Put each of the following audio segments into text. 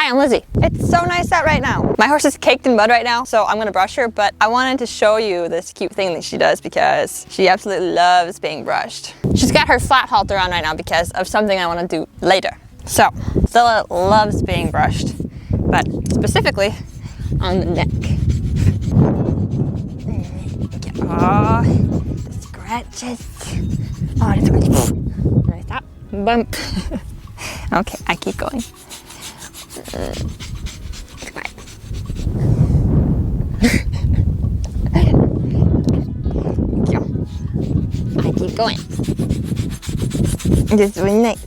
Hi, I'm Lizzie. It's so nice out right now. My horse is caked in mud right now, so I'm gonna brush her, but I wanted to show you this cute thing that she does because she absolutely loves being brushed. She's got her flat halter on right now because of something I wanna do later. So, Stella loves being brushed, but specifically on the neck. Oh, the scratches. Oh, the scratches. Can I stop? Bump. Okay, I keep going. Come on. I keep going. This is really nice.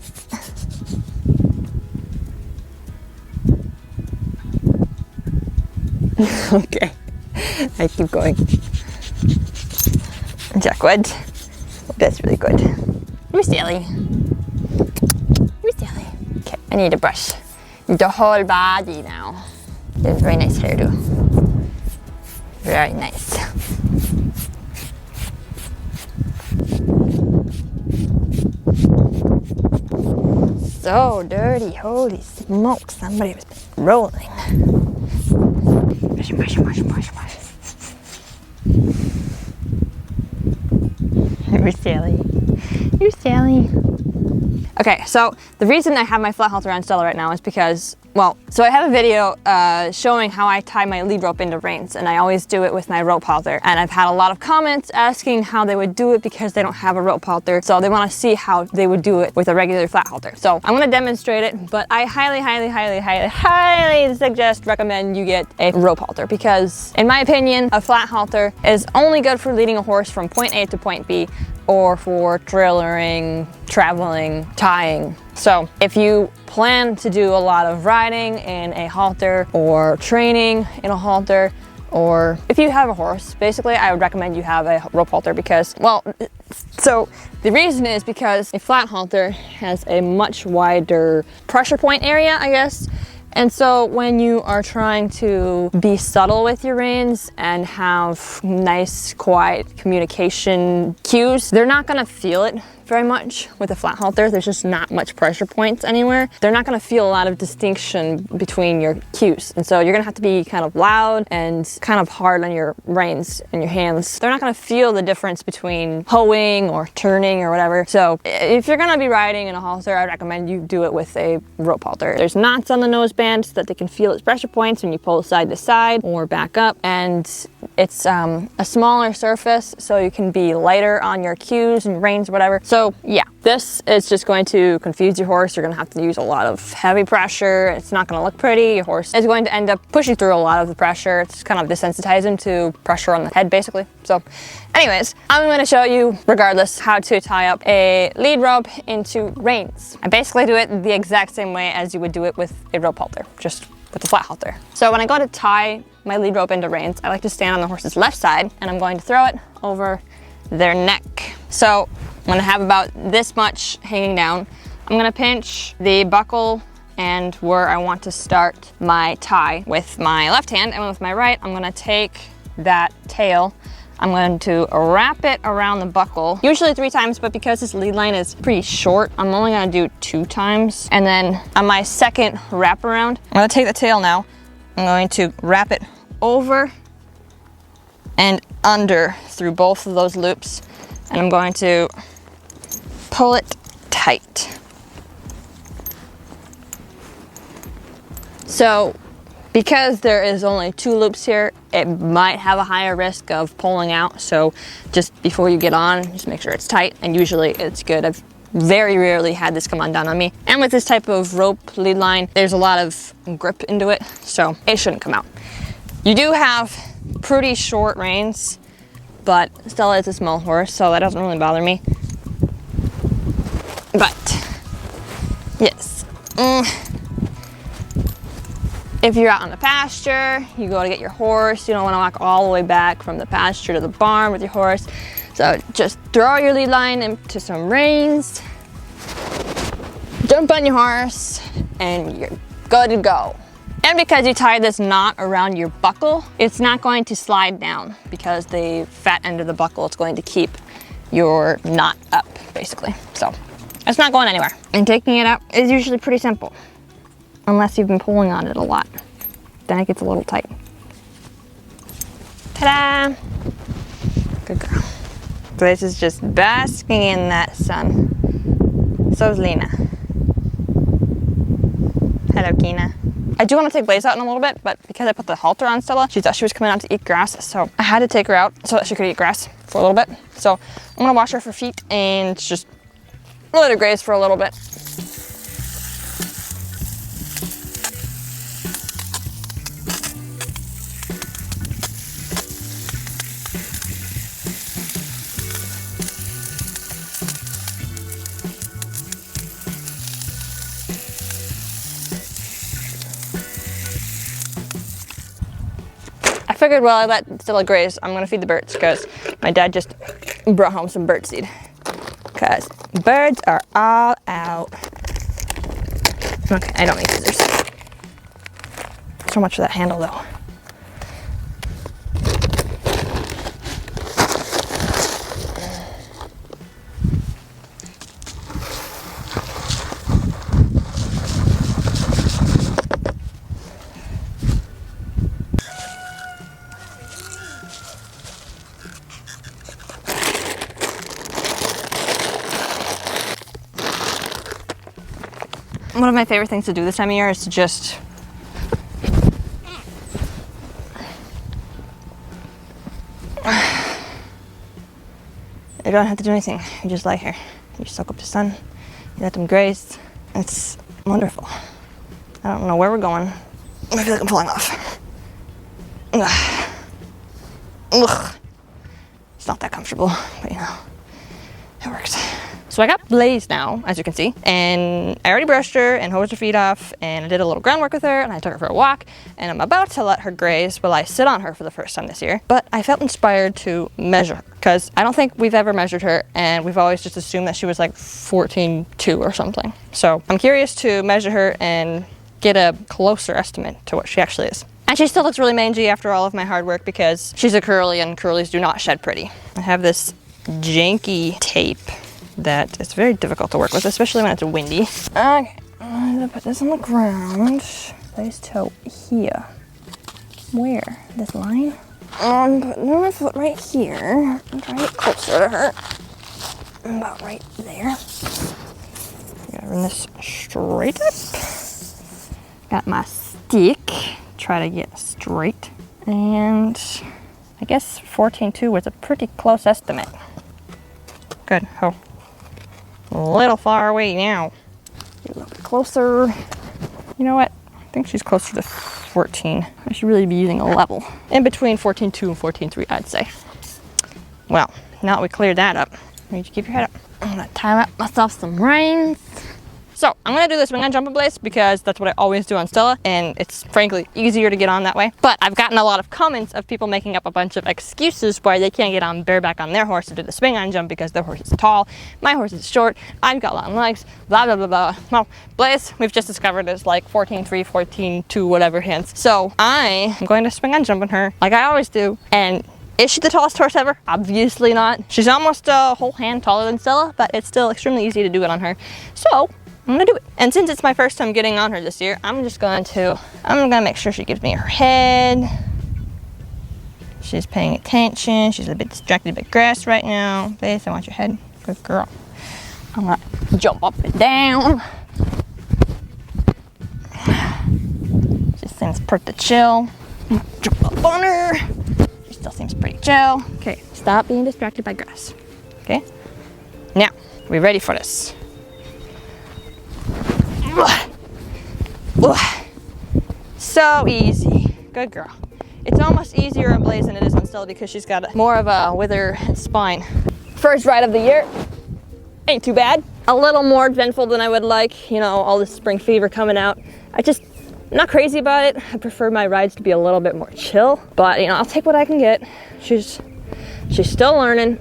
Okay, I keep going. Jackwood. That's really good. You're silly. You're silly. Okay, I need to brush the whole body now. It's a very nice hairdo. Very nice. So dirty. Holy smoke. Somebody was rolling. Brush, brush, brush, brush, brush. You're silly. You're silly. Okay, so the reason I have my flat halter on Stella right now is because, well, so I have a video showing how I tie my lead rope into reins, and I always do it with my rope halter. And I've had a lot of comments asking how they would do it because they don't have a rope halter, so they want to see how they would do it with a regular flat halter. So I'm going to demonstrate it, but I highly suggest, recommend you get a rope halter because, in my opinion, a flat halter is only good for leading a horse from point A to point B, or for trailering, traveling, tying. So if you plan to do a lot of riding in a halter or training in a halter, or if you have a horse, basically I would recommend you have a rope halter because, well, so the reason is because a flat halter has a much wider pressure point area, I guess. And so when you are trying to be subtle with your reins and have nice, quiet communication cues, they're not gonna feel it very much with a flat halter. There's just not much pressure points anywhere. They're not gonna feel a lot of distinction between your cues. And so you're gonna have to be kind of loud and kind of hard on your reins and your hands. They're not gonna feel the difference between hoeing or turning or whatever. So if you're gonna be riding in a halter, I recommend you do it with a rope halter. There's knots on the noseband so that they can feel its pressure points when you pull side to side or back up. And it's a smaller surface, so you can be lighter on your cues and reins or whatever. So yeah, this is just going to confuse your horse. You're gonna have to use a lot of heavy pressure. It's not gonna look pretty. Your horse is going to end up pushing through a lot of the pressure. It's kind of desensitize him to pressure on the head, basically. So anyways, I'm gonna show you, regardless, how to tie up a lead rope into reins. I basically do it the exact same way as you would do it with a rope halter, just with a flat halter. So when I go to tie my lead rope into reins, I like to stand on the horse's left side, and I'm going to throw it over their neck. So I'm gonna have about this much hanging down. I'm gonna pinch the buckle and where I want to start my tie with my left hand, and with my right, I'm gonna take that tail. I'm going to wrap it around the buckle, usually 3 times, but because this lead line is pretty short, I'm only gonna do 2 times. And then on my second wraparound, I'm gonna take the tail now. I'm going to wrap it over and under through both of those loops, and I'm going to pull it tight. So because there is only 2 loops here, it might have a higher risk of pulling out. So just before you get on, just make sure it's tight, and usually it's good. I've very rarely had this come undone on me. And with this type of rope lead line, there's a lot of grip into it, so it shouldn't come out. You do have pretty short reins, but Stella is a small horse, so that doesn't really bother me. But yes, if you're out on the pasture, you go to get your horse, you don't want to walk all the way back from the pasture to the barn with your horse. So just throw your lead line into some reins, jump on your horse, and you're good to go. And because you tie this knot around your buckle, it's not going to slide down because the fat end of the buckle is going to keep your knot up, basically. So it's not going anywhere. And taking it out is usually pretty simple. unless you've been pulling on it a lot. Then it gets a little tight. Ta-da! Good girl. Blaze is just basking in that sun. So's Lena. Hello, Kina. I do want to take Blaze out in a little bit, but because I put the halter on Stella, she thought she was coming out to eat grass, so I had to take her out so that she could eat grass for a little bit. So I'm gonna wash her for feet and just let her graze for a little bit. I figured while I let Stella graze, I'm gonna feed the birds because my dad just brought home some bird seed. Because birds are all out. Okay, I don't need scissors. So much for that handle though. One of my favorite things to do this time of year is to just you don't have to do anything. You just lie here. You soak up the sun. You let them graze. It's wonderful. I don't know where we're going. I feel like I'm falling off. Ugh. It's not that comfortable, but you know, it works. So I got Blaze now, as you can see, and I already brushed her and hosed her feet off, and I did a little groundwork with her, and I took her for a walk, and I'm about to let her graze while I sit on her for the first time this year. But I felt inspired to measure her, because I don't think we've ever measured her, and we've always just assumed that she was like 14.2 or something. So I'm curious to measure her and get a closer estimate to what she actually is. And she still looks really mangy after all of my hard work because she's a curly, and curlies do not shed pretty. I have this janky tape that is very difficult to work with, especially when it's windy. Okay, I'm gonna put this on the ground. Place toe here. Where? This line? I'm putting my foot right here. I'm trying to get closer to her. About right there. Gotta run this straight up. Got my stick. Try to get straight. And I guess 14.2 was a pretty close estimate. Good. Oh. A little far away now. Get a little bit closer. You know what? I think she's closer to 14. I should really be using a level. In between 14.2 and 14.3, I'd say. Well, now that we cleared that up, I need you to keep your head up. I'm gonna time up myself some reins. So I'm gonna do this swing on jump and Blaze because that's what I always do on Stella, and it's frankly easier to get on that way. But I've gotten a lot of comments of people making up a bunch of excuses why they can't get on bareback on their horse to do the swing on jump because their horse is tall, my horse is short, I've got long legs, blah blah blah blah. Well, Blaze, we've just discovered is like 14.3, 14.2, whatever hands. So I am going to swing on jump on her like I always do, and is she the tallest horse ever? Obviously not. She's almost a whole hand taller than Stella, but it's still extremely easy to do it on her. So I'm gonna do it. And since it's my first time getting on her this year, I'm gonna make sure she gives me her head. She's paying attention. She's a bit distracted by grass right now. Blaze, I want your head. Good girl. I'm gonna jump up and down. She seems pretty chill. Jump up on her. She still seems pretty chill. Okay, stop being distracted by grass. Okay? Now, we ready for this? So easy. Good girl. It's almost easier on Blaze than it is on Stella because she's got more of a wither spine. First ride of the year. Ain't too bad. A little more eventful than I would like. You know, all this spring fever coming out. I'm not crazy about it. I prefer my rides to be a little bit more chill. But, you know, I'll take what I can get. She's still learning.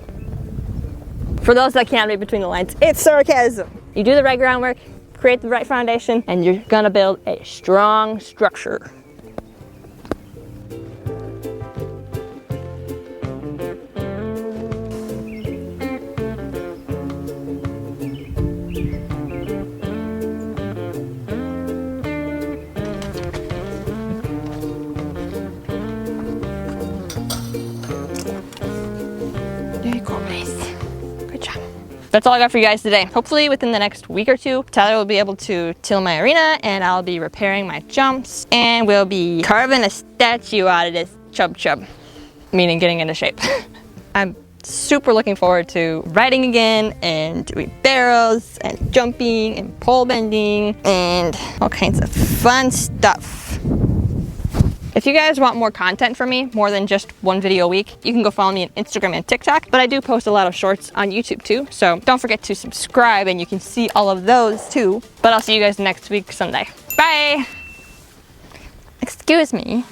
For those that can't read between the lines, it's sarcasm. You do the right groundwork, create the right foundation, and you're gonna build a strong structure. that's all I got for you guys today. Hopefully within the next week or two, Tyler will be able to till my arena and I'll be repairing my jumps and we'll be carving a statue out of this chub chub, meaning getting into shape. I'm super looking forward to riding again and doing barrels and jumping and pole bending and all kinds of fun stuff. If you guys want more content from me, more than just one video a week, you can go follow me on Instagram and TikTok, but I do post a lot of shorts on YouTube too, so don't forget to subscribe and you can see all of those too. But I'll see you guys next week Sunday. Bye! Excuse me.